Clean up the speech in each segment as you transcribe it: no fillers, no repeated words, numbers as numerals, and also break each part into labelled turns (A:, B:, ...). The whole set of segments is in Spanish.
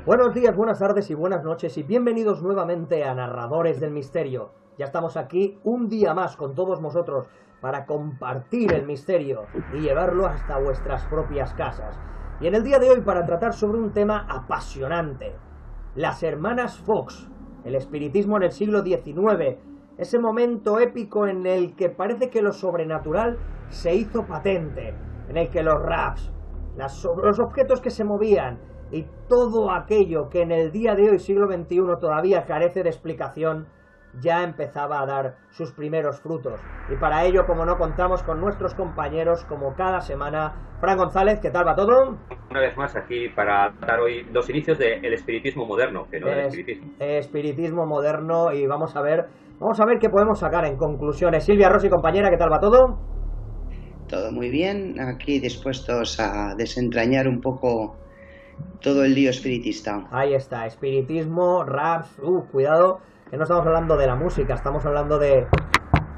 A: Buenos días, buenas tardes y buenas noches y bienvenidos nuevamente a Narradores del Misterio. Ya estamos aquí un día más con todos vosotros para compartir el misterio y llevarlo hasta vuestras propias casas. Y en el día de hoy para tratar sobre un tema apasionante, las hermanas Fox, el espiritismo en el siglo XIX, ese momento épico en el que parece que lo sobrenatural se hizo patente, en el que los raps, los objetos que se movían y todo aquello que en el día de hoy, siglo XXI, todavía carece de explicación, ya empezaba a dar sus primeros frutos. Y para ello, como no, contamos con nuestros compañeros, como cada semana. Fran González, ¿qué tal va todo?
B: Una vez más aquí para dar hoy los inicios del espiritismo moderno, que no del espiritismo.
A: Espiritismo moderno, y vamos a ver qué podemos sacar en conclusiones. Silvia Rossi, compañera, ¿qué tal va todo?
C: Todo muy bien, aquí dispuestos a desentrañar un poco todo el lío espiritista.
A: Ahí está, espiritismo, raps, cuidado, que no estamos hablando de la música, estamos hablando de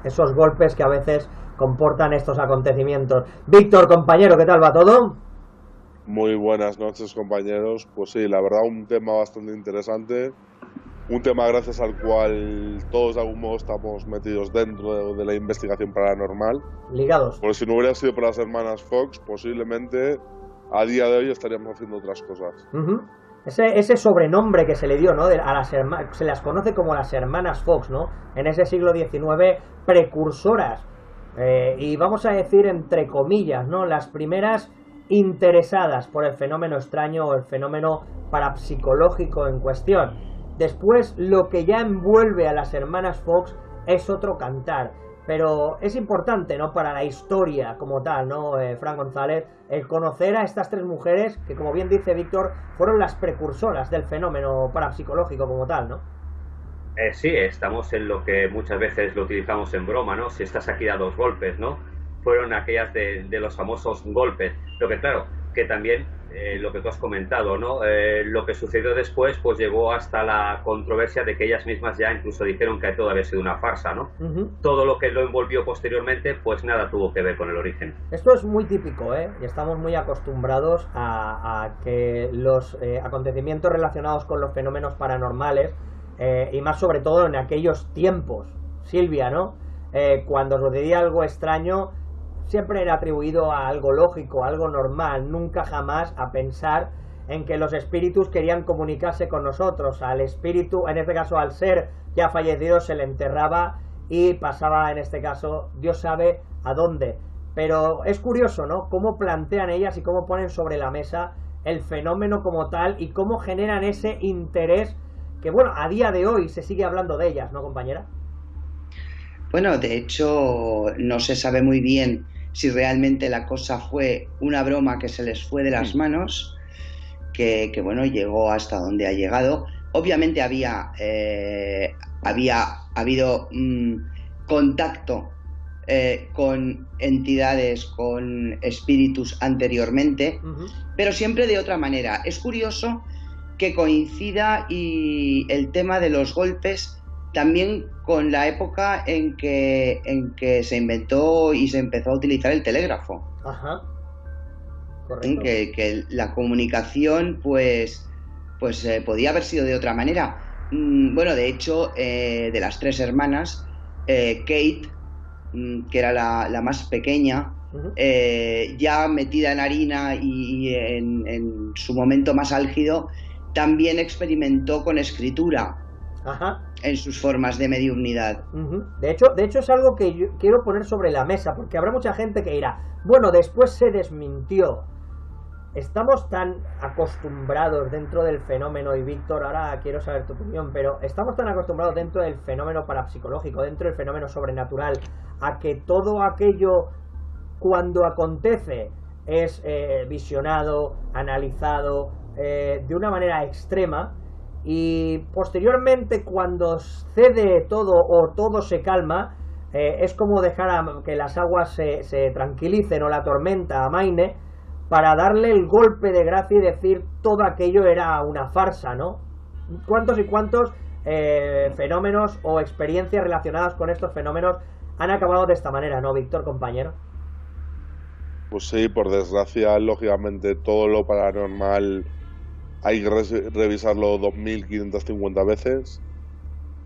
A: esos golpes que a veces comportan estos acontecimientos. Víctor, compañero, ¿qué tal va todo?
D: Muy buenas noches, compañeros. Pues sí, la verdad, un tema bastante interesante, un tema gracias al cual todos de algún modo estamos metidos dentro de la investigación paranormal.
A: Ligados.
D: Porque si no hubiera sido por las hermanas Fox, posiblemente a día de hoy estaríamos haciendo otras cosas.
A: Ese sobrenombre que se le dio, ¿no? Se las conoce como las hermanas Fox, ¿no? En ese siglo XIX, precursoras, y vamos a decir entre comillas, ¿no? Las primeras interesadas por el fenómeno extraño o el fenómeno parapsicológico en cuestión. Después, lo que ya envuelve a las hermanas Fox es otro cantar. Pero es importante, ¿no? Para la historia como tal, ¿no? Fran González, el conocer a estas tres mujeres que, como bien dice Víctor, fueron las precursoras del fenómeno parapsicológico como tal, ¿no?
B: Sí, estamos en lo que muchas veces lo utilizamos en broma, ¿no? Si estás aquí a dos golpes, ¿no? Fueron aquellas de los famosos golpes. Lo que claro, que también lo que tú has comentado, ¿no? Lo que sucedió después pues llegó hasta la controversia de que ellas mismas ya incluso dijeron que todo había sido una farsa, ¿no? Todo lo que lo envolvió posteriormente pues nada tuvo que ver con el origen.
A: Esto es muy típico, y estamos muy acostumbrados a que los acontecimientos relacionados con los fenómenos paranormales, y más sobre todo en aquellos tiempos, Silvia, ¿no? Cuando sucedía algo extraño siempre era atribuido a algo lógico, a algo normal, nunca jamás a pensar en que los espíritus querían comunicarse con nosotros. Al espíritu, en este caso al ser ya fallecido, se le enterraba y pasaba, en este caso, Dios sabe a dónde. Pero es curioso, ¿no? Cómo plantean ellas y cómo ponen sobre la mesa el fenómeno como tal y cómo generan ese interés que, bueno, a día de hoy se sigue hablando de ellas, ¿no, compañera?
C: Bueno, de hecho, no se sabe muy bien si realmente la cosa fue una broma que se les fue de las manos, que bueno, llegó hasta donde ha llegado. Obviamente había habido contacto con entidades, con espíritus anteriormente, pero siempre de otra manera. Es curioso que coincida y el tema de los golpes también con la época en que se inventó y se empezó a utilizar el telégrafo.
A: Ajá. Correcto.
C: Que la comunicación pues podía haber sido de otra manera. Bueno, de hecho, de las tres hermanas, Kate, que era la más pequeña, ya metida en harina y en su momento más álgido, también experimentó con escritura.
A: Ajá.
C: En sus formas de mediumnidad.
A: De hecho es algo que yo quiero poner sobre la mesa, porque habrá mucha gente que dirá, bueno, después se desmintió. Estamos tan acostumbrados dentro del fenómeno, y Víctor, ahora quiero saber tu opinión, pero estamos tan acostumbrados dentro del fenómeno parapsicológico, dentro del fenómeno sobrenatural, a que todo aquello, cuando acontece, es visionado, analizado de una manera extrema, y posteriormente cuando cede todo o todo se calma, es como dejar que las aguas se tranquilicen o la tormenta amaine para darle el golpe de gracia y decir todo aquello era una farsa, ¿no? ¿Cuántos y cuántos fenómenos o experiencias relacionadas con estos fenómenos han acabado de esta manera, ¿no, Víctor, compañero?
D: Pues sí, por desgracia, lógicamente todo lo paranormal hay que revisarlo 2550 veces.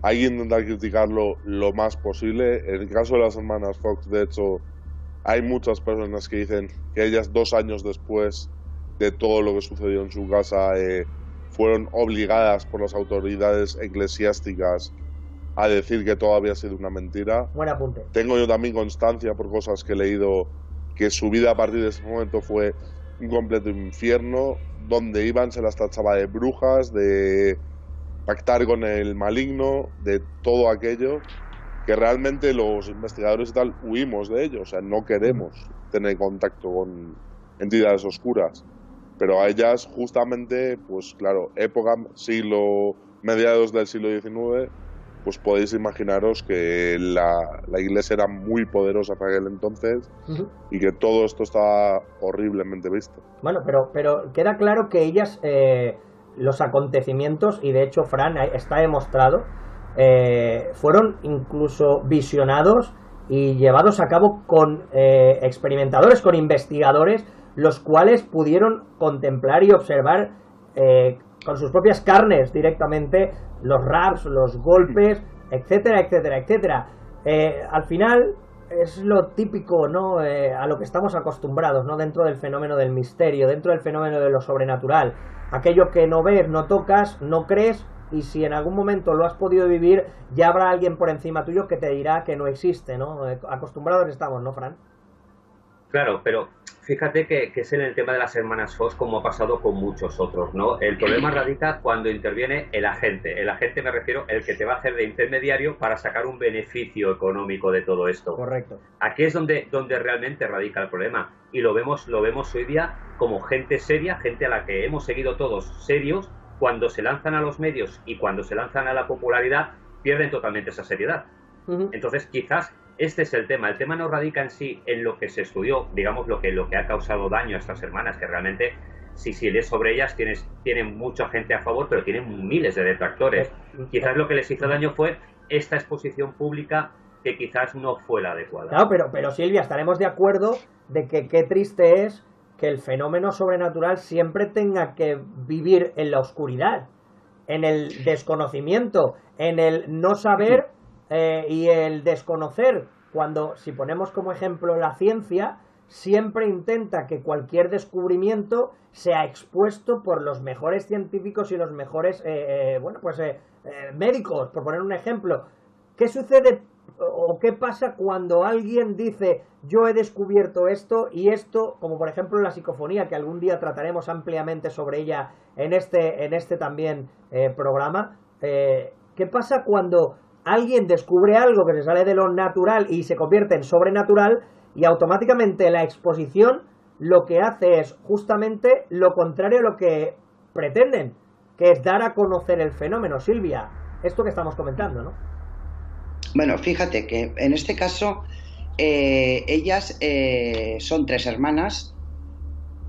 D: Hay que intentar criticarlo lo más posible. En el caso de las hermanas Fox, de hecho, hay muchas personas que dicen que ellas 2 años después de todo lo que sucedió en su casa fueron obligadas por las autoridades eclesiásticas a decir que todo había sido una mentira.
A: Buen apunte.
D: Tengo yo también constancia por cosas que he leído que su vida a partir de ese momento fue un completo infierno. Donde iban se las tachaba de brujas, de pactar con el maligno, de todo aquello que realmente los investigadores y tal huimos de ello. O sea, no queremos tener contacto con entidades oscuras. Pero a ellas justamente, pues claro, mediados del siglo XIX, pues podéis imaginaros que la iglesia era muy poderosa para aquel entonces y que todo esto estaba horriblemente visto.
A: Bueno, pero queda claro que ellas, los acontecimientos, y de hecho, Fran, está demostrado, fueron incluso visionados y llevados a cabo con experimentadores, con investigadores, los cuales pudieron contemplar y observar con sus propias carnes directamente los raps, los golpes, etcétera, etcétera, etcétera. Al final es lo típico, ¿no? A lo que estamos acostumbrados, ¿no? Dentro del fenómeno del misterio, dentro del fenómeno de lo sobrenatural. Aquello que no ves, no tocas, no crees, y si en algún momento lo has podido vivir, ya habrá alguien por encima tuyo que te dirá que no existe, ¿no? Acostumbrados estamos, ¿no, Fran?
B: Claro, pero fíjate que es en el tema de las hermanas Fox como ha pasado con muchos otros, ¿no? El problema radica cuando interviene el agente. El agente me refiero el que te va a hacer de intermediario para sacar un beneficio económico de todo esto.
A: Correcto.
B: Aquí es donde realmente radica el problema. Y lo vemos hoy día como gente seria, gente a la que hemos seguido todos serios, cuando se lanzan a los medios y cuando se lanzan a la popularidad, pierden totalmente esa seriedad. Entonces, quizás este es el tema. El tema no radica en sí en lo que se estudió, digamos, lo que ha causado daño a estas hermanas, que realmente, si lees sobre ellas, tienen mucha gente a favor, pero tienen miles de detractores. Quizás lo que les hizo daño fue esta exposición pública, que quizás no fue la adecuada.
A: Claro, pero Silvia, estaremos de acuerdo de que qué triste es que el fenómeno sobrenatural siempre tenga que vivir en la oscuridad, en el desconocimiento, en el no saber y el desconocer. Cuando, si ponemos como ejemplo la ciencia, siempre intenta que cualquier descubrimiento sea expuesto por los mejores científicos y los mejores médicos, por poner un ejemplo. ¿Qué sucede o qué pasa cuando alguien dice yo he descubierto esto y esto, como por ejemplo la psicofonía, que algún día trataremos ampliamente sobre ella en este también programa? ¿Qué pasa cuando alguien descubre algo que se sale de lo natural y se convierte en sobrenatural, y automáticamente la exposición lo que hace es justamente lo contrario a lo que pretenden, que es dar a conocer el fenómeno? Silvia, esto que estamos comentando, ¿no?
C: Bueno, fíjate que en este caso ellas son 3 hermanas,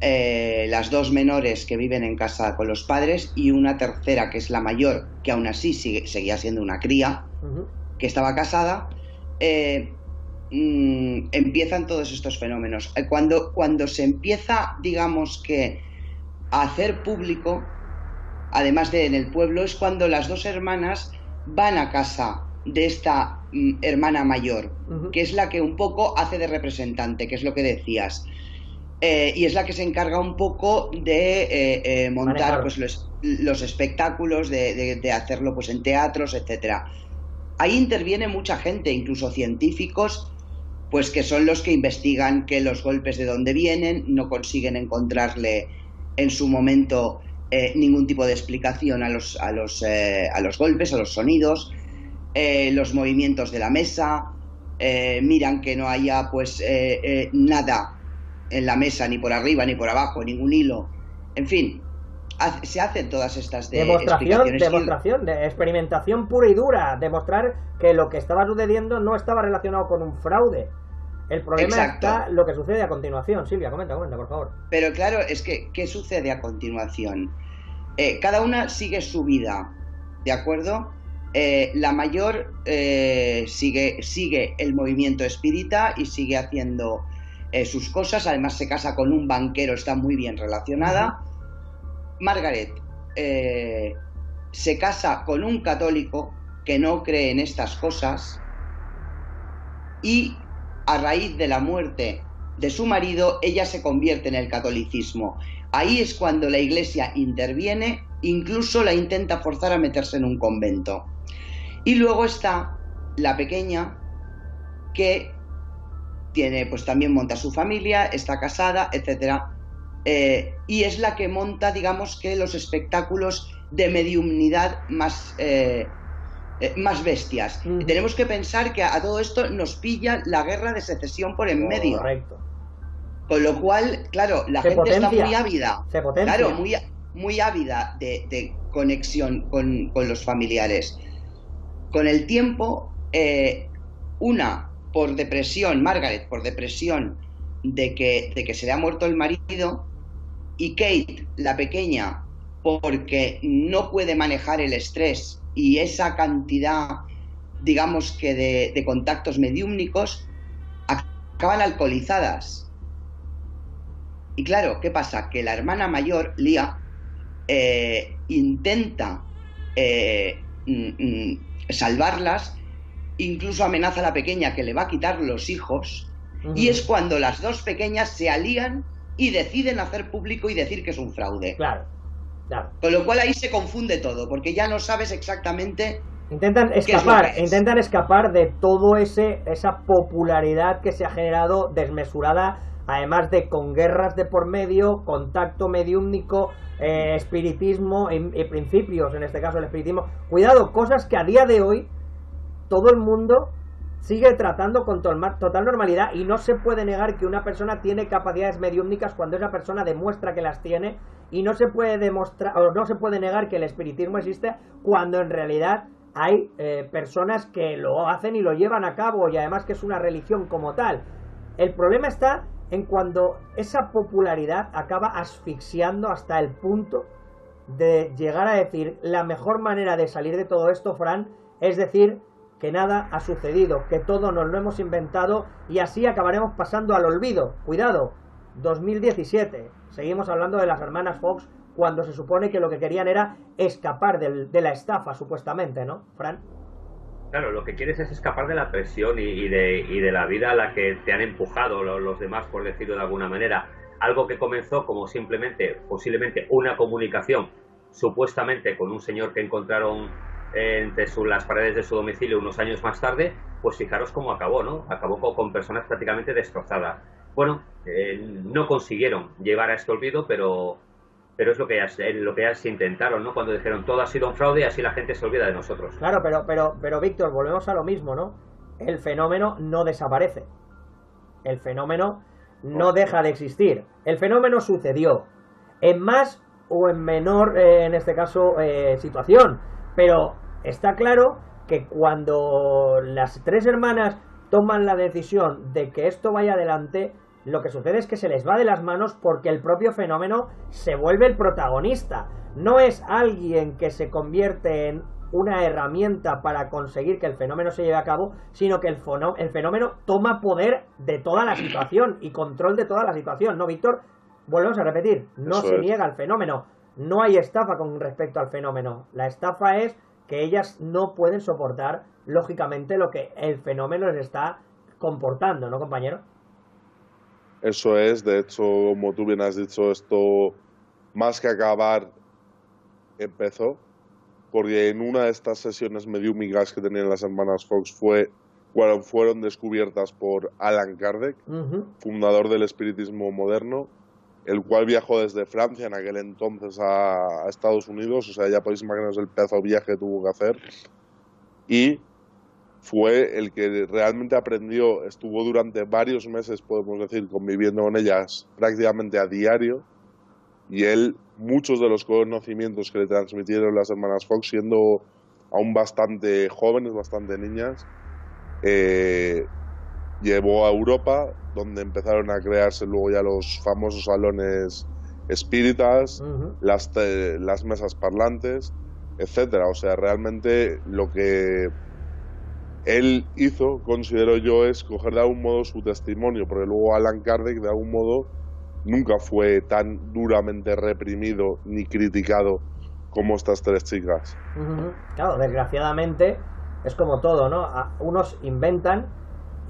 C: las 2 menores que viven en casa con los padres y una tercera que es la mayor, que aún así seguía siendo una cría, que estaba casada. Empiezan todos estos fenómenos. Cuando se empieza, digamos que, a hacer público, además de en el pueblo, es cuando las 2 hermanas van a casa de esta hermana mayor, que es la que un poco hace de representante, que es lo que decías, y es la que se encarga un poco de montar pues, los espectáculos, de hacerlo pues en teatros, etcétera. Ahí interviene mucha gente, incluso científicos, pues que son los que investigan que los golpes de dónde vienen, no consiguen encontrarle en su momento ningún tipo de explicación a los golpes, a los sonidos, los movimientos de la mesa, miran que no haya pues nada en la mesa, ni por arriba ni por abajo, ningún hilo, en fin. Se hacen todas estas
A: demostración, de experimentación pura y dura, demostrar que lo que estaba sucediendo no estaba relacionado con un fraude. El problema está lo que sucede a continuación. Silvia, comenta, por favor.
C: Pero claro, es que, ¿qué sucede a continuación? Cada una sigue su vida, ¿de acuerdo? La mayor sigue el movimiento espírita y sigue haciendo sus cosas. Además se casa con un banquero, está muy bien relacionada. Margaret se casa con un católico que no cree en estas cosas y a raíz de la muerte de su marido ella se convierte en el catolicismo. Ahí es cuando la Iglesia interviene, incluso la intenta forzar a meterse en un convento. Y luego está la pequeña que tiene, pues también monta su familia, está casada, etcétera, y es la que monta, digamos, que los espectáculos de mediumnidad más bestias. Y tenemos que pensar que a todo esto nos pilla la guerra de secesión por en medio.
A: Correcto.
C: Con lo cual, claro, la
A: Se
C: gente
A: potencia.
C: está muy ávida.
A: Se potencia.
C: Claro, muy ávida de conexión con los familiares. Con el tiempo, una por depresión, Margaret por depresión de que se le ha muerto el marido, y Kate, la pequeña, porque no puede manejar el estrés y esa cantidad, digamos que de contactos mediúmnicos, acaban alcoholizadas. Y claro, ¿qué pasa? Que la hermana mayor, Lia, intenta salvarlas, incluso amenaza a la pequeña que le va a quitar los hijos, y es cuando las dos pequeñas se alían y deciden hacer público y decir que es un fraude.
A: Claro, claro.
C: Con lo cual ahí se confunde todo, porque ya no sabes exactamente...
A: Intentan escapar de todo esa popularidad que se ha generado desmesurada, además de con guerras de por medio, contacto mediúmnico, espiritismo y principios, en este caso el espiritismo. Cuidado, cosas que a día de hoy todo el mundo sigue tratando con total normalidad, y no se puede negar que una persona tiene capacidades mediúmnicas cuando esa persona demuestra que las tiene, y no se puede demostrar, o no se puede negar que el espiritismo existe cuando en realidad hay personas que lo hacen y lo llevan a cabo, y además que es una religión como tal. El problema está en cuando esa popularidad acaba asfixiando hasta el punto de llegar a decir: la mejor manera de salir de todo esto, Fran, es decir que nada ha sucedido, que todo nos lo hemos inventado, y así acabaremos pasando al olvido. Cuidado, 2017, seguimos hablando de las hermanas Fox, cuando se supone que lo que querían era escapar de la estafa, supuestamente, ¿no, Fran?
B: Claro, lo que quieres es escapar de la presión y de la vida a la que te han empujado los demás, por decirlo de alguna manera. Algo que comenzó como posiblemente una comunicación, supuestamente con un señor que encontraron entre las paredes de su domicilio unos años más tarde, pues fijaros cómo acabó, ¿no? Acabó con personas prácticamente destrozadas. Bueno, no consiguieron llevar a este olvido, pero es lo que ya se intentaron, ¿no? Cuando dijeron todo ha sido un fraude y así la gente se olvida de nosotros.
A: Claro, pero Víctor, volvemos a lo mismo, ¿no? El fenómeno no desaparece. El fenómeno no deja de existir. El fenómeno sucedió en más o en menor, en este caso, situación. Pero está claro que cuando las tres hermanas toman la decisión de que esto vaya adelante, lo que sucede es que se les va de las manos, porque el propio fenómeno se vuelve el protagonista. No es alguien que se convierte en una herramienta para conseguir que el fenómeno se lleve a cabo, sino que el fenómeno toma poder de toda la situación y control de toda la situación, ¿no, Víctor? Volvemos a repetir, no se niega el fenómeno, no hay estafa con respecto al fenómeno. La estafa es que ellas no pueden soportar, lógicamente, lo que el fenómeno les está comportando, ¿no, compañero?
D: Eso es, de hecho, como tú bien has dicho, esto más que acabar empezó, porque en una de estas sesiones mediúmicas que tenían las hermanas Fox fueron descubiertas por Allan Kardec, fundador del espiritismo moderno, el cual viajó desde Francia en aquel entonces a Estados Unidos, o sea, ya podéis imaginaros el pedazo de viaje que tuvo que hacer, y fue el que realmente aprendió, estuvo durante varios meses, podemos decir, conviviendo con ellas prácticamente a diario, y él, muchos de los conocimientos que le transmitieron las hermanas Fox, siendo aún bastante jóvenes, bastante niñas, llevó a Europa, donde empezaron a crearse luego ya los famosos salones espíritas, las mesas parlantes, etcétera. O sea, realmente lo que él hizo, considero yo, es coger de algún modo su testimonio, porque luego Allan Kardec de algún modo nunca fue tan duramente reprimido ni criticado como estas tres chicas.
A: Claro, desgraciadamente es como todo, ¿no? Unos inventan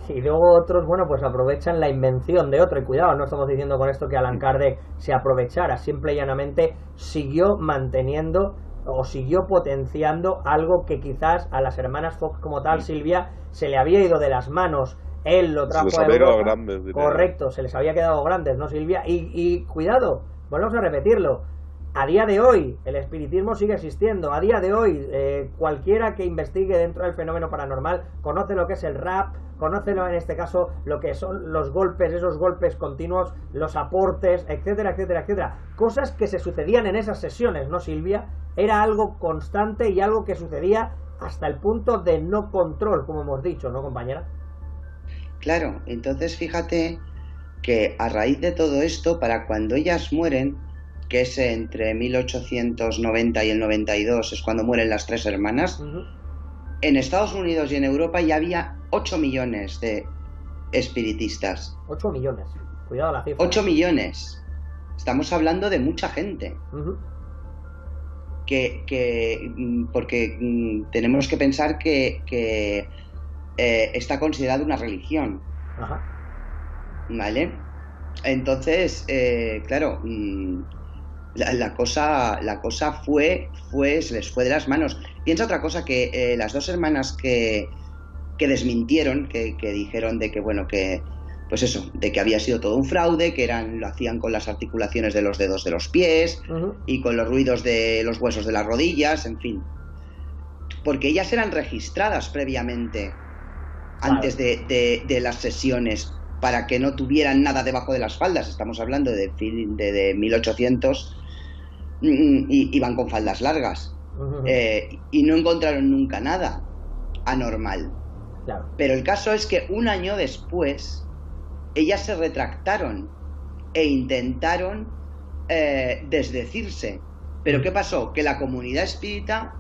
A: y luego otros, bueno, pues aprovechan la invención de otro. Y cuidado, no estamos diciendo con esto que Allan Kardec se aprovechara, simple y llanamente siguió manteniendo o siguió potenciando algo que quizás a las hermanas Fox como tal, Silvia, se le había ido de las manos. Él lo trajo a Europa.
D: Grandes,
A: correcto, se les había quedado grandes, ¿no, Silvia? Y cuidado, volvemos a repetirlo. A día de hoy el espiritismo sigue existiendo. A día de hoy cualquiera que investigue dentro del fenómeno paranormal conoce lo que es el rap, conoce en este caso lo que son los golpes, esos golpes continuos, los aportes, etcétera, etcétera, etcétera. Cosas que se sucedían en esas sesiones, ¿no, Silvia? Era algo constante y algo que sucedía hasta el punto de no control, como hemos dicho, ¿no, compañera?
C: Claro, entonces fíjate que a raíz de todo esto, para cuando ellas mueren, que es entre 1890 y el 92, es cuando mueren las tres hermanas, en Estados Unidos y en Europa ya había 8 millones de espiritistas.
A: 8 millones, cuidado la cifra.
C: 8 millones. Estamos hablando de mucha gente. Porque tenemos que pensar que está considerado una religión. ¿Vale? Entonces, claro, la cosa se les fue de las manos. Piensa otra cosa, que las dos hermanas que desmintieron, que dijeron de que, bueno, que pues eso, de que había sido todo un fraude, que lo hacían con las articulaciones de los dedos de los pies y con los ruidos de los huesos de las rodillas, en fin. Porque ellas eran registradas previamente, antes de las sesiones, para que no tuvieran nada debajo de las faldas. Estamos hablando de 1800, y iban con faldas largas. Y no encontraron nunca nada anormal.
A: Claro.
C: Pero el caso es que un año después ellas se retractaron e intentaron desdecirse. Pero ¿qué pasó? Que la comunidad espírita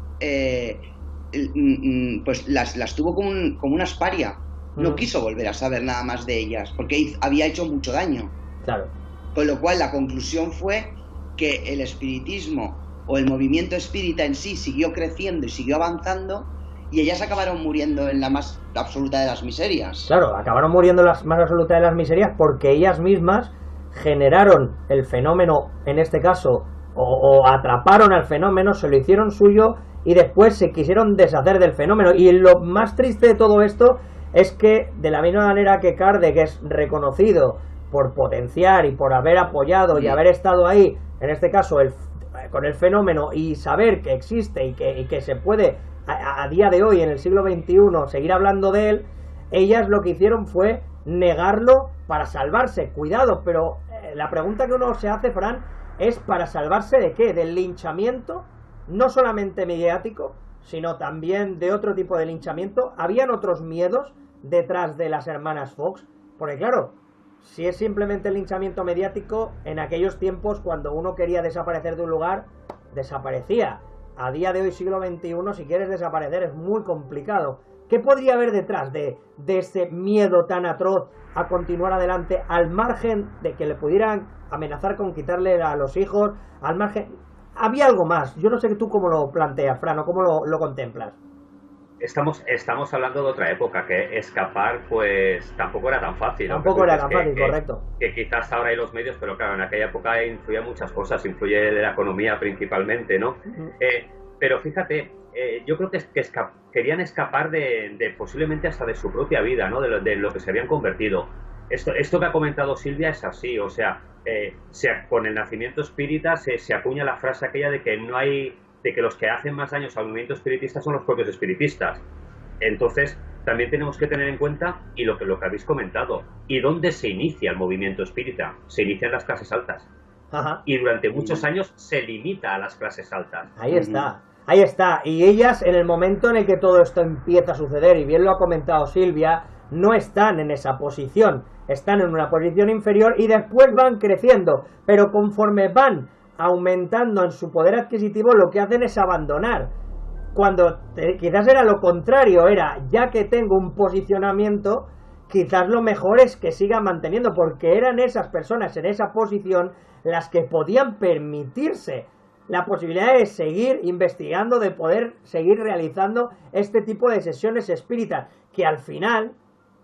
C: pues las tuvo como una paria. No quiso volver a saber nada más de ellas, porque había hecho mucho daño.
A: Claro.
C: Con lo cual la conclusión fue que el espiritismo o el movimiento espírita en sí siguió creciendo y siguió avanzando, y ellas acabaron muriendo en la más absoluta de las miserias.
A: Claro, acabaron muriendo en la más absoluta de las miserias porque ellas mismas generaron el fenómeno, en este caso, o atraparon al fenómeno, se lo hicieron suyo y después se quisieron deshacer del fenómeno. Y lo más triste de todo esto es que, de la misma manera que Kardec es reconocido por potenciar y por haber apoyado y haber estado ahí, en este caso con el fenómeno, y saber que existe y que se puede a día de hoy, en el siglo XXI, seguir hablando de él, ellas lo que hicieron fue negarlo para salvarse. Cuidado, pero la pregunta que uno se hace, Fran, es ¿para salvarse de qué? ¿Del linchamiento? No solamente mediático, sino también de otro tipo de linchamiento. ¿Habían otros miedos detrás de las hermanas Fox? Porque claro, si es simplemente el linchamiento mediático, en aquellos tiempos cuando uno quería desaparecer de un lugar, desaparecía. A día de hoy, siglo XXI, si quieres desaparecer es muy complicado. ¿Qué podría haber detrás de ese miedo tan atroz a continuar adelante, al margen de que le pudieran amenazar con quitarle a los hijos, al margen? Había algo más. Yo no sé tú cómo lo planteas, Fran, o cómo lo contemplas.
B: Estamos hablando de otra época, que escapar pues tampoco era tan fácil.
A: Tampoco era tan fácil, correcto.
B: Que quizás ahora hay los medios, pero claro, en aquella época influían muchas cosas, influye la economía principalmente, ¿no? Pero fíjate, yo creo que querían escapar de posiblemente hasta de su propia vida, ¿no? De lo que se habían convertido. Esto que ha comentado Silvia es así, o sea, con el nacimiento espírita se acuña la frase aquella de que los que hacen más daños al movimiento espiritista son los propios espiritistas. Entonces, también tenemos que tener en cuenta, y lo que habéis comentado, ¿y dónde se inicia el movimiento espírita? Se inicia en las clases altas.
A: Ajá.
B: Y durante muchos años se limita a las clases altas.
A: Ahí está. Ahí está. Y ellas, en el momento en el que todo esto empieza a suceder, y bien lo ha comentado Silvia, no están en esa posición. Están en una posición inferior y después van creciendo. Pero conforme van aumentando en su poder adquisitivo, lo que hacen es abandonar. Cuando quizás era lo contrario, ya que tengo un posicionamiento, quizás lo mejor es que siga manteniendo, porque eran esas personas en esa posición las que podían permitirse la posibilidad de seguir investigando, de poder seguir realizando este tipo de sesiones espíritas, que al final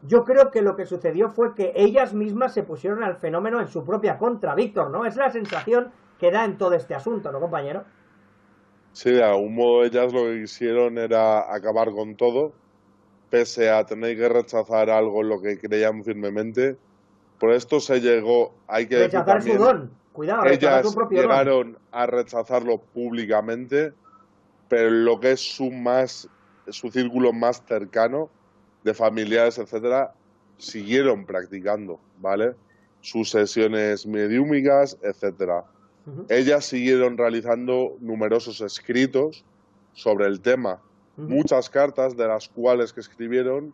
A: yo creo que lo que sucedió fue que ellas mismas se pusieron al fenómeno en su propia contra, Víctor, ¿no? Es la sensación que da en todo este asunto, ¿no, compañero?
D: Sí, de algún modo ellas lo que quisieron era acabar con todo, pese a tener que rechazar algo en lo que creían firmemente. Por esto se llegó, hay que decir
A: Rechazar
D: también,
A: su don, cuidado, rechazar su
D: ellas
A: propio don.
D: llegaron a rechazarlo públicamente, pero lo que es su círculo más cercano, de familiares, etcétera, siguieron practicando, ¿vale? Sus sesiones mediúmicas, etcétera. Ellas siguieron realizando numerosos escritos sobre el tema. Muchas cartas de las cuales que escribieron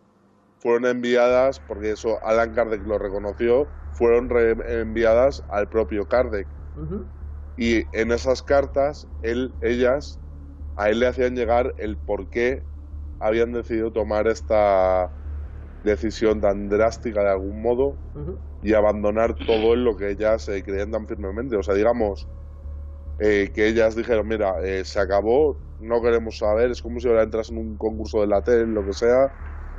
D: fueron enviadas, porque eso Alan Kardec lo reconoció, fueron enviadas al propio Kardec. Y en esas cartas, a él le hacían llegar el por qué habían decidido tomar esta decisión tan drástica de algún modo y abandonar todo en lo que ellas creían tan firmemente. O sea, digamos que ellas dijeron, mira, se acabó, no queremos saber, es como si ahora entras en un concurso de la tele, lo que sea,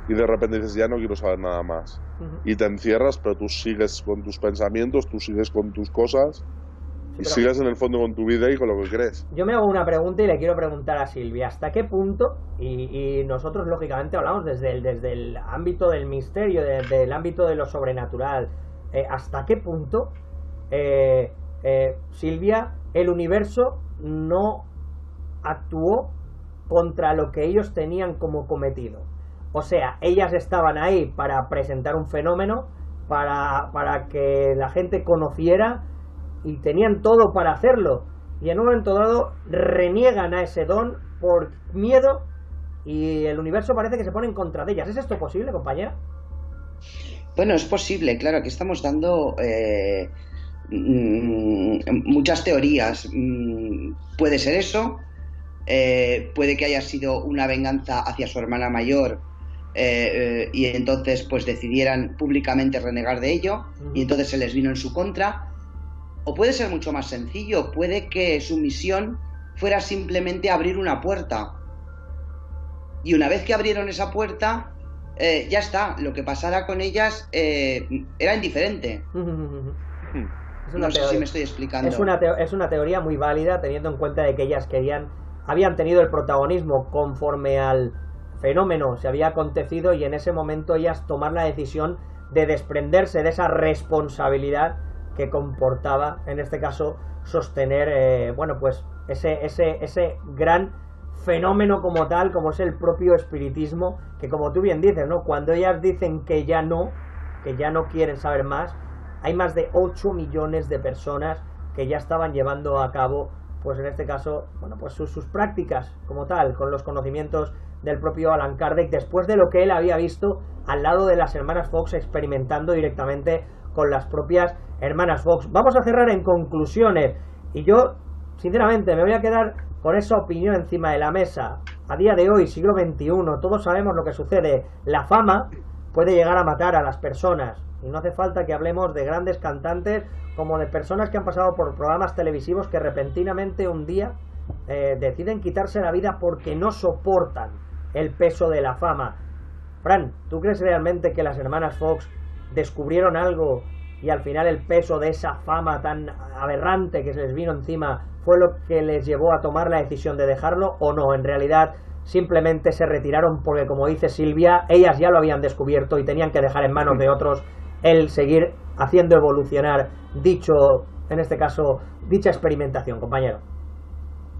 D: y de repente dices, ya no quiero saber nada más. Y te encierras, pero tú sigues con tus pensamientos, tú sigues con tus cosas, y sigues en el fondo con tu vida y con lo que crees.
A: Yo me hago una pregunta y le quiero preguntar a Silvia, ¿hasta qué punto, y nosotros lógicamente hablamos desde el ámbito del misterio, desde el ámbito de lo sobrenatural, hasta qué punto, Silvia, el universo no actuó contra lo que ellos tenían como cometido? O sea, ellas estaban ahí para presentar un fenómeno, para que la gente conociera, y tenían todo para hacerlo, y en un momento dado reniegan a ese don por miedo, y el universo parece que se pone en contra de ellas. ¿Es esto posible, compañera?
C: Bueno, es posible, claro, aquí estamos dando muchas teorías. Puede ser eso, puede que haya sido una venganza hacia su hermana mayor, y entonces pues decidieran públicamente renegar de ello, y entonces se les vino en su contra. O puede ser mucho más sencillo, puede que su misión fuera simplemente abrir una puerta. Y una vez que abrieron esa puerta, ya está, lo que pasara con ellas era indiferente. No sé si me estoy explicando.
A: Es una teoría muy válida, teniendo en cuenta de que ellas habían tenido el protagonismo conforme al fenómeno se había acontecido, y en ese momento ellas tomar la decisión de desprenderse de esa responsabilidad que comportaba, en este caso, sostener, bueno, pues ese gran fenómeno como tal, como es el propio espiritismo, que como tú bien dices, ¿no? Cuando ellas dicen que ya no quieren saber más, hay más de 8 millones de personas que ya estaban llevando a cabo, pues en este caso, bueno, pues sus prácticas como tal, con los conocimientos del propio Alan Kardec, después de lo que él había visto al lado de las hermanas Fox, experimentando directamente con las propias hermanas Fox. Vamos a cerrar en conclusiones, y yo sinceramente me voy a quedar con esa opinión encima de la mesa. A día de hoy, siglo XXI, todos sabemos lo que sucede. La fama puede llegar a matar a las personas, y no hace falta que hablemos de grandes cantantes como de personas que han pasado por programas televisivos que repentinamente un día deciden quitarse la vida porque no soportan el peso de la fama. Fran, ¿tú crees realmente que las hermanas Fox descubrieron algo y al final el peso de esa fama tan aberrante que se les vino encima fue lo que les llevó a tomar la decisión de dejarlo, o no? En realidad simplemente se retiraron porque, como dice Silvia, ellas ya lo habían descubierto y tenían que dejar en manos de otros el seguir haciendo evolucionar en este caso, dicha experimentación, compañero.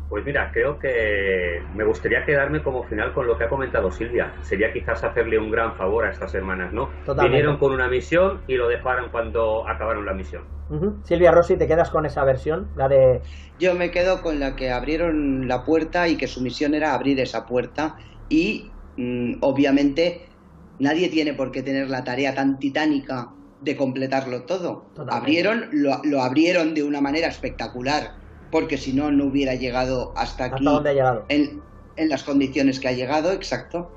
B: Pues mira, creo que me gustaría quedarme como final con lo que ha comentado Silvia. Sería quizás hacerle un gran favor a estas hermanas, ¿no?
A: Totalmente.
B: Vinieron con una misión y lo dejaron cuando acabaron la misión.
A: Silvia Rossi, ¿te quedas con esa versión? La de...
C: Yo me quedo con la que abrieron la puerta y que su misión era abrir esa puerta, y obviamente nadie tiene por qué tener la tarea tan titánica de completarlo todo. Totalmente. Lo abrieron de una manera espectacular, porque si no, no hubiera llegado hasta aquí.
A: ¿Hasta dónde ha llegado?
C: En las condiciones que ha llegado, exacto.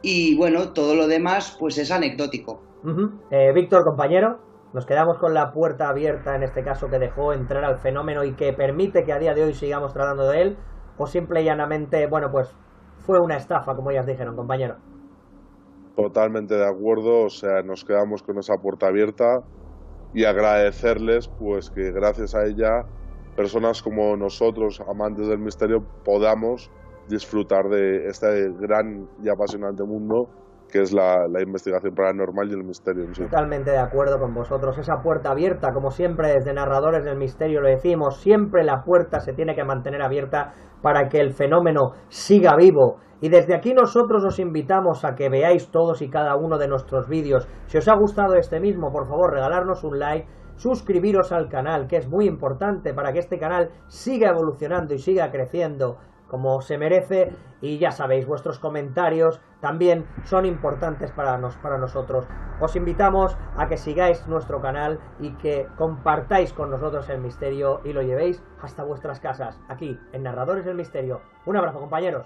C: Y bueno, todo lo demás pues es anecdótico.
A: Víctor, compañero. Nos quedamos con la puerta abierta, en este caso, que dejó entrar al fenómeno y que permite que a día de hoy sigamos tratando de él, o simple y llanamente, bueno, pues fue una estafa, como ellas dijeron, compañero.
D: Totalmente de acuerdo, o sea, nos quedamos con esa puerta abierta y agradecerles pues que gracias a ella personas como nosotros, amantes del misterio, podamos disfrutar de este gran y apasionante mundo que es la investigación paranormal y el misterio en sí.
A: Totalmente de acuerdo con vosotros. Esa puerta abierta, como siempre desde Narradores del Misterio lo decimos, siempre la puerta se tiene que mantener abierta para que el fenómeno siga vivo. Y desde aquí nosotros os invitamos a que veáis todos y cada uno de nuestros vídeos. Si os ha gustado este mismo, por favor, regalarnos un like, suscribiros al canal, que es muy importante para que este canal siga evolucionando y siga creciendo como se merece, y ya sabéis, vuestros comentarios también son importantes para nosotros. Os invitamos a que sigáis nuestro canal y que compartáis con nosotros el misterio y lo llevéis hasta vuestras casas, aquí en Narradores del Misterio. Un abrazo, compañeros.